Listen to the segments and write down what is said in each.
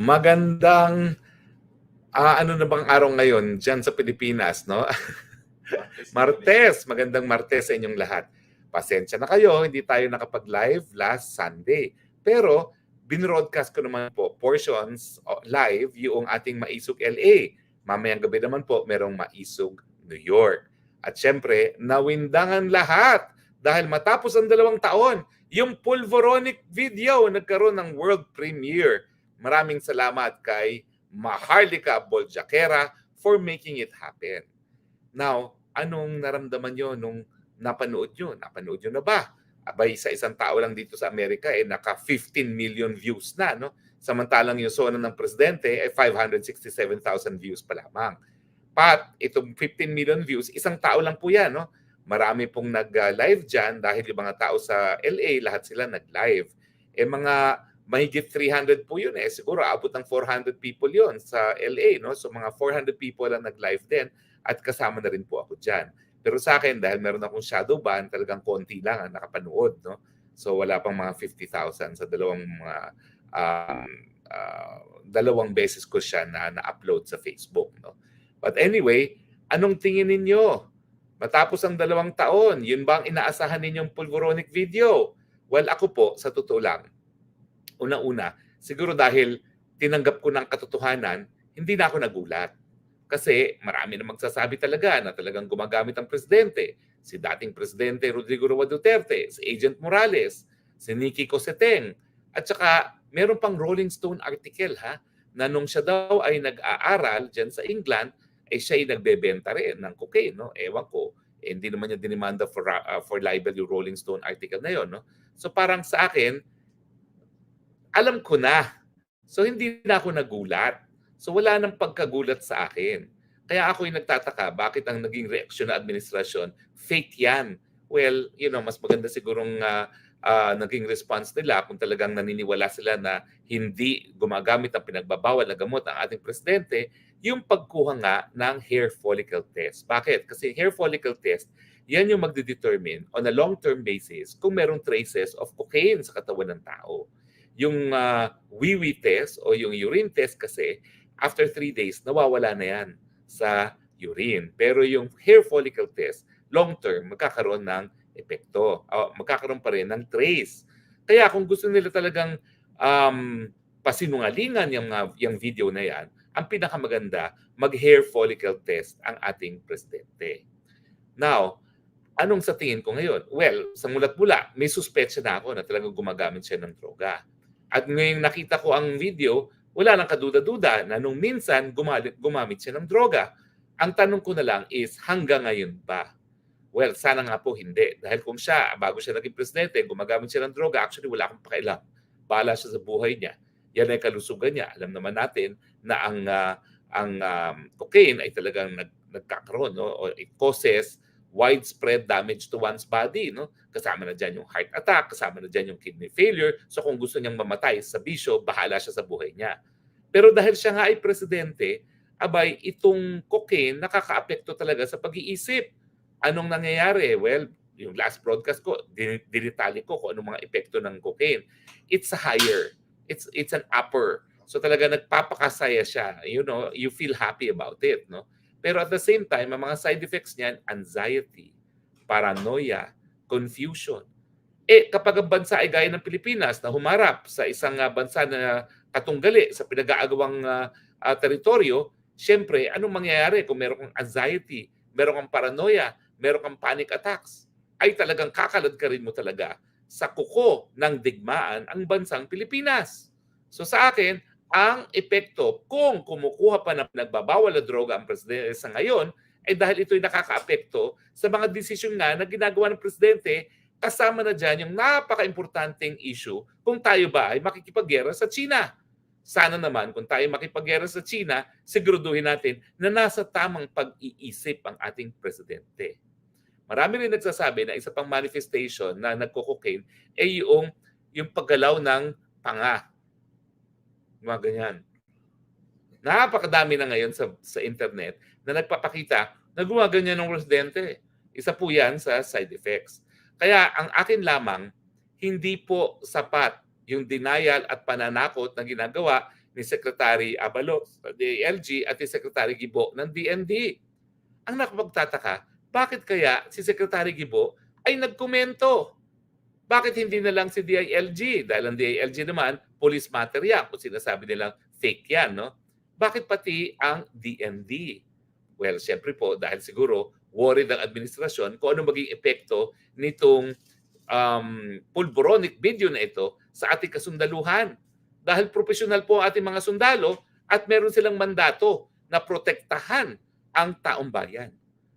Magandang, ano na bang araw ngayon diyan sa Pilipinas, 'no? Martes, magandang Martes sa inyong lahat. Pasensya na kayo, hindi tayo nakapag-live last Sunday. Pero binroadcast ko naman po portions live yung ating Maisog LA. Mamayang gabi naman po merong Maisog New York. At syempre, nawindangan lahat dahil matapos ang 2 taon, yung Pulvoronic video nagkaroon ng world premiere. Maraming salamat kay Maharlika Boljakera for making it happen. Now, anong naramdaman nyo nung napanood nyo? Napanood nyo na ba? Abay, sa isang tao lang dito sa Amerika, naka 15 million views na, no? Samantalang yung zona ng presidente ay 567,000 views pa lamang. Pat, itong 15 million views, isang tao lang po yan, no? Marami pong nag-live dyan dahil yung mga tao sa LA, lahat sila nag-live. Mga mahigit 300 po yun Siguro abot ng 400 people yun sa LA, no? So mga 400 people ang nag-live din at kasama na rin po ako dyan. Pero sa akin, dahil meron akong shadow ban, talagang konti lang ang nakapanood, no? So wala pang mga 50,000 sa dalawang beses ko siya na-upload sa Facebook, no? But anyway, anong tingin ninyo? Matapos ang 2 taon, yun ba ang inaasahan ninyong Pulvoronic video? Well, ako po, sa totoo lang, una-una, siguro dahil tinanggap ko ng katotohanan, hindi na ako nagulat. Kasi marami na magsasabi talaga na talagang gumagamit ang presidente. Si dating presidente Rodrigo Roa Duterte, si Agent Morales, si Nikki Cosseteng. At saka meron pang Rolling Stone article na nung siya daw ay nag-aaral dyan sa England, siya ay nagbebenta rin ng cocaine. No? Ewan ko, hindi naman niya dinimanda for libel yung Rolling Stone article na yun. No? So parang sa akin, alam ko na. So hindi na ako nagulat. So wala nang pagkagulat sa akin. Kaya ako yung nagtataka bakit ang naging reaksyon ng administrasyon, fake yan. Well, mas maganda sigurong naging response nila kung talagang naniniwala sila na hindi gumagamit ang pinagbabawal na gamot ang ating presidente, yung pagkuha nga ng hair follicle test. Bakit? Kasi hair follicle test, yan yung magdedetermine on a long-term basis kung merong traces of cocaine sa katawan ng tao. Yung wee-wee test o yung urine test kasi, after 3 days, nawawala na yan sa urine. Pero yung hair follicle test, long-term, magkakaroon ng epekto. Magkakaroon pa rin ng trace. Kaya kung gusto nila talagang pasinungalingan yung video na yan, ang pinakamaganda, mag-hair follicle test ang ating presidente. Now, anong sa tingin ko ngayon? Well, sa mulat-mula, may suspetsya na ako na talagang gumagamit siya ng droga. At ngayong nakita ko ang video, wala nang kaduda-duda na nung minsan gumamit siya ng droga. Ang tanong ko na lang is, hanggang ngayon ba? Well, sana nga po hindi. Dahil kung siya, bago siya naging presidente, gumagamit siya ng droga, actually wala akong pakialam. Bahala siya sa buhay niya. Yan ay kalusugan niya. Alam naman natin na ang cocaine ay talagang nagkakaroon, no? O it causes widespread damage to one's body, no? Kasama na diyan yung heart attack, kasama na diyan yung kidney failure. So kung gusto niyang mamatay sa bisyo, bahala siya sa buhay niya. Pero dahil siya nga ay presidente, abay itong cocaine nakakaapekto talaga sa pag-iisip. Anong nangyayari? Well, yung last broadcast ko, dinitali ko kung anong mga epekto ng cocaine. It's a higher. It's an upper. So talaga nagpapakasaya siya. You feel happy about it, no? Pero at the same time, ang mga side effects niyan, anxiety, paranoia, confusion. Kapag ang bansa ay gaya ng Pilipinas na humarap sa isang bansa na katunggali sa pinag-aagawang teritoryo, siyempre, anong mangyayari kung meron kang anxiety, meron kang paranoia, meron kang panic attacks? Ay talagang kakalad ka rin mo talaga sa kuko ng digmaan ang bansang Pilipinas. So sa akin, ang epekto kung kumukuha pa ng nagbabawal na droga ang presidente sa ngayon ay dahil ito'y nakakaapekto sa mga desisyon na ginagawa ng presidente, kasama na dyan yung napaka-importanteng issue kung tayo ba ay makikipaggera sa China. Sana naman kung tayo makipaggera sa China, siguraduhin natin na nasa tamang pag-iisip ang ating presidente. Marami rin nagsasabi na isa pang manifestation na nagko-cocaine ay yung paggalaw ng panga. Mga ganyan. Napakadami na ngayon sa internet na nagpapakita na gumaganyan ng presidente. Isa po yan sa side effects. Kaya ang akin lamang, hindi po sapat yung denial at pananakot na ginagawa ni Secretary Abalos ng DILG at ni Secretary Gibo ng DND. Ang nakapagtataka, bakit kaya si Secretary Gibo ay nagkomento? Bakit hindi na lang si DILG? Dahil ang DILG naman, police matter yan. Kung sinasabi nilang fake yan, no? Bakit pati ang DND? Well, siyempre po, dahil siguro worried ang administrasyon kung ano maging epekto nitong pulboronic video na ito sa ating kasundaluhan. Dahil profesional po ang ating mga sundalo at meron silang mandato na protektahan ang taong bayan.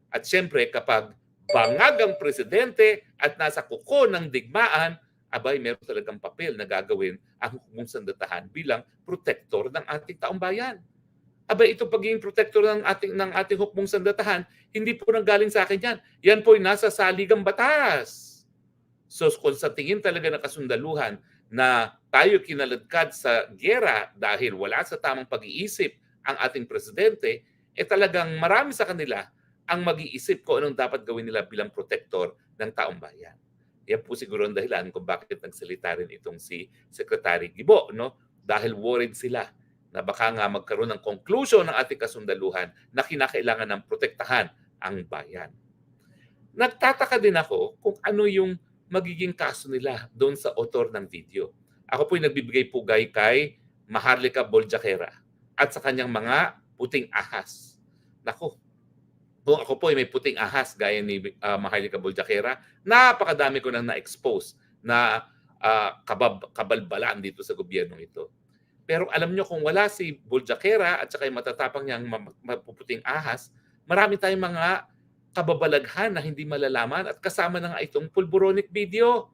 At siyempre, kapag bangag ang presidente at nasa kuko ng digmaan, abay, meron talagang papel na gagawin ang hukumang sandatahan bilang protektor ng ating taong bayan. Abay, ito pagiging protektor ng ating hukbong sandatahan, hindi po nanggaling sa akin yan. Yan po ay nasa saligang batas. So kung sa tingin talaga ng kasundaluhan na tayo kinaladkad sa giyera dahil wala sa tamang pag-iisip ang ating presidente, talagang marami sa kanila ang mag-iisip kung anong dapat gawin nila bilang protektor ng taong bayan. Yan po siguro ang dahilan kung bakit nagsalita rin itong si Secretary Gibo, no? Dahil worried sila na baka nga magkaroon ng conclusion ng ating kasundaluhan na kinakailangan ng protektahan ang bayan. Nagtataka din ako kung ano yung magiging kaso nila doon sa author ng video. Ako po'y nagbibigay pugay kay Maharlika Boljaquera at sa kanyang mga puting ahas. Nako, kung ako po'y may puting ahas gaya ni Maharlika Boljaquera, napakadami ko nang na-expose na kabalbalaan dito sa gobyernong ito. Pero alam nyo, kung wala si Boljaquera at saka yung matatapang niyang mapuputing ahas, marami tayong mga kababalaghan na hindi malalaman at kasama na nga itong pulboronic video.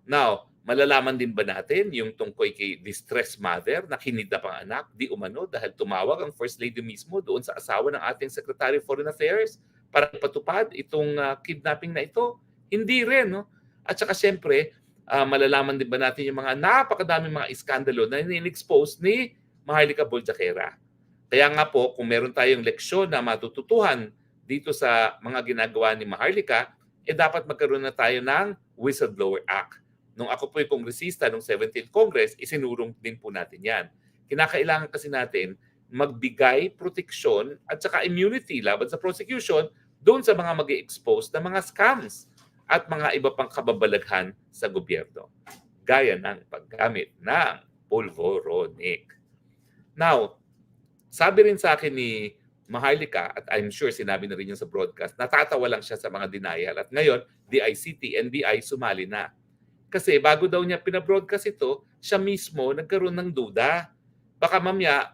Now, malalaman din ba natin yung tungkol kay distressed mother na kinidnap ang anak, di umano dahil tumawag ang First Lady mismo doon sa asawa ng ating Secretary of Foreign Affairs para ipatupad itong kidnapping na ito? Hindi rin, no? At saka siyempre, malalaman din ba natin yung mga napakadaming mga iskandalo na in-expose ni Maharlika Boljaquera. Kaya nga po, kung meron tayong leksyon na matututuhan dito sa mga ginagawa ni Maharlika, dapat magkaroon na tayo ng Whistleblower Act. Nung ako po'y kongresista noong 17th Congress, isinurong din po natin yan. Kinakailangan kasi natin magbigay proteksyon at saka immunity laban sa prosecution doon sa mga mag-i-expose na mga scams at mga iba pang kababalaghan sa gobyerno, gaya ng paggamit ng pulvoronic. Now, sabi rin sa akin ni Maharlika, at I'm sure sinabi na rin yun sa broadcast, natatawa lang siya sa mga denial. At ngayon, DICT, NBI, sumali na. Kasi bago daw niya pinabroadcast ito, siya mismo nagkaroon ng duda. Baka mamaya,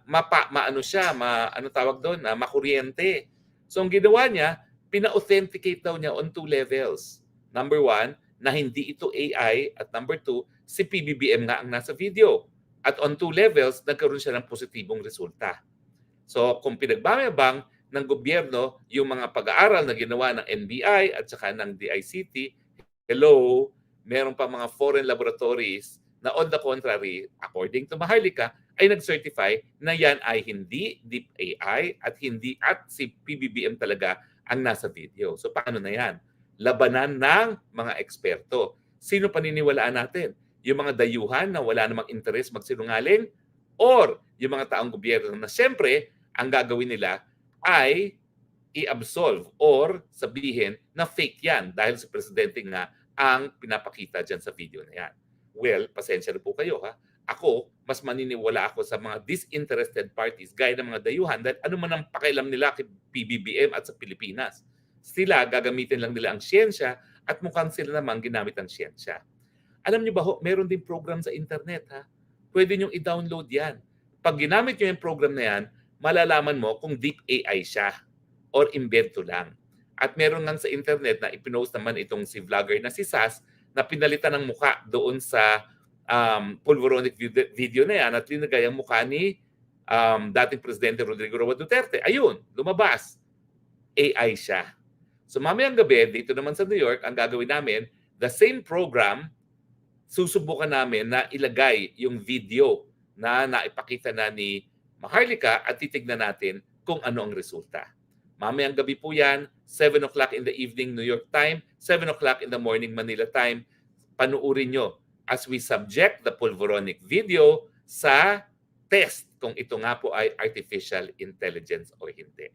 makuryente. So ang ginawa niya, pina-authenticate daw niya on 2 levels. Number 1, na hindi ito AI. At number 2, si PBBM nga ang nasa video. At on 2 levels, nagkaroon siya ng positibong resulta. So kung pinagmamayabang ng gobyerno yung mga pag-aaral na ginawa ng NBI at saka ng DICT, hello, meron pa mga foreign laboratories na on the contrary, according to Maharlika, ay nag-certify na yan ay hindi deep AI at hindi at si PBBM talaga ang nasa video. So paano na yan? Labanan ng mga eksperto. Sino paniniwalaan natin? Yung mga dayuhan na wala namang interes magsinungaling or yung mga taong gobyerno na siyempre ang gagawin nila ay i-absolve or sabihin na fake yan dahil si presidente nga ang pinapakita dyan sa video na yan. Well, pasensya na po kayo ha. Ako, mas maniniwala ako sa mga disinterested parties gaya ng mga dayuhan dahil ano man ang pakialam nila kay PBBM at sa Pilipinas. Sila, gagamitin lang nila ang siyensya at mukhang sila naman ginamit ang siyensya. Alam niyo ba ho, meron din program sa internet ha. Pwede niyong i-download yan. Pag ginamit niyo yung program na yan, malalaman mo kung deep AI siya or imbento lang. At meron nga sa internet na ipinost naman itong si vlogger na si Sas na pinalitan ng muka doon sa pulvoronic video na yan at linagay ang mukha ni dating Presidente Rodrigo Roa Duterte. Ayun, lumabas. AI siya. So mamayang gabi, dito naman sa New York, ang gagawin namin, the same program, susubukan namin na ilagay yung video na naipakita na ni Maharlika at titignan natin kung ano ang resulta. Mamayang gabi po yan, 7 o'clock in the evening New York time, 7 o'clock in the morning Manila time. Panuurin nyo as we subject the pulvoronic video sa test kung ito nga po ay artificial intelligence o hindi.